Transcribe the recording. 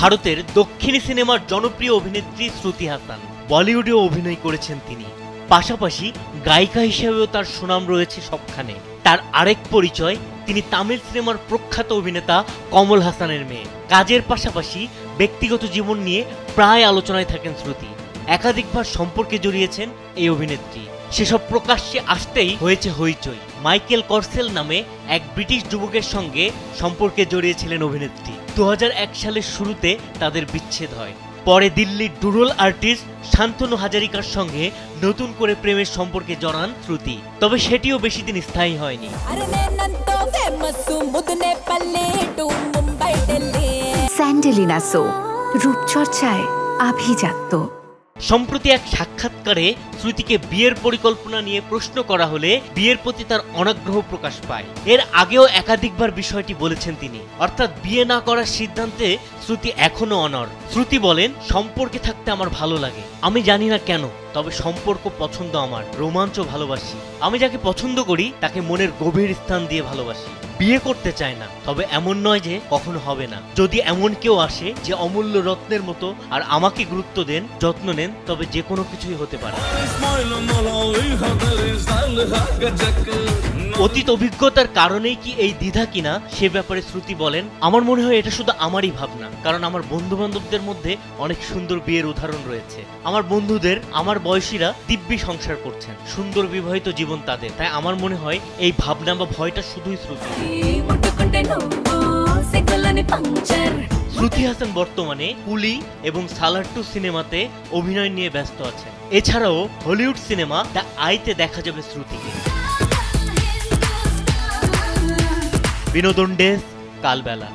ভারতের দক্ষিণী সিনেমার জনপ্রিয় অভিনেত্রী শ্রুতি হাসান বলিউডেও অভিনয় করেছেন তিনি। পাশাপাশি গায়িকা হিসেবেও তার সুনাম রয়েছে সবখানে। তার আরেক পরিচয়, তিনি তামিল সিনেমার প্রখ্যাত অভিনেতা কমল হাসানের মেয়ে। কাজের পাশাপাশি ব্যক্তিগত জীবন নিয়ে প্রায় আলোচনায় থাকেন শ্রুতি। একাধিকবার সম্পর্কে জড়িয়েছেন এই অভিনেত্রী। সেসব প্রকাশ্যে আসতেই হয়েছে হইচই। মাইকেল করসেল নামে এক ব্রিটিশ যুবকের সঙ্গে সম্পর্কে জড়িয়েছিলেন অভিনেত্রী। 2001 সালের শুরুতে তাদের বিচ্ছেদ হয়। পরে দিল্লির ডুডল আর্টিস্ট শান্তনু হাজারিকার সঙ্গে নতুন করে প্রেমের সম্পর্কে জড়ান শ্রুতি। তবে সেটিও বেশি দিন স্থায়ী হয়নি। স্যান্ডেলিনা সো, রূপচর্চায় আভিজাত্য। সম্প্রতি এক সাক্ষাৎকারে শ্রুতিকে বিয়ের পরিকল্পনা নিয়ে প্রশ্ন করা হলে বিয়ের প্রতি তার অনাগ্রহ প্রকাশ পায়। এর আগেও একাধিকবার বিষয়টি বলেছেন তিনি, অর্থাৎ বিয়ে না করার সিদ্ধান্তে শ্রুতি এখনো অনড়। শ্রুতি বলেন, সম্পর্কে থাকতে আমার ভালো লাগে, আমি জানি না কেন, তবে সম্পর্ক পছন্দ আমার, রোমাঞ্চ ভালোবাসি। আমি যাকে পছন্দ করি তাকে মনের গভীর স্থান দিয়ে ভালোবাসি। বিয়ে করতে চায় না, তবে এমন নয় যে কখনো হবে না। যদি এমন কেউ আসে যে অমূল্য রত্নের মতো আর আমাকে গুরুত্ব দেন, যত্ন নেন, তবে যে কোনো কিছুই হতে পারে। অতীত অভিজ্ঞতার কারণেই কি এই দ্বিধা কিনা সে ব্যাপারে শ্রুতি বলেন, আমার মনে হয় এটা শুধু আমারই ভাবনা, কারণ আমার বন্ধু বান্ধবদের মধ্যে অনেক সুন্দর বিয়ের উদাহরণ রয়েছে। আমার বন্ধুদের, আমার বয়সীরা দিব্যি সংসার করছেন, সুন্দর বিবাহিত জীবন তাদের। তাই আমার মনে হয় এই ভাবনা বা ভয়টা শুধুই শ্রুতি। শ্রুতি হাসান বর্তমানে কুলি এবং সালার 2 সিনেমাতে অভিনয় নিয়ে ব্যস্ত আছেন। এছাড়াও হলিউড সিনেমা দ্য আইতে দেখা যাবে শ্রুতিকে। বিনোদন ডেস্ক, কালবেলা।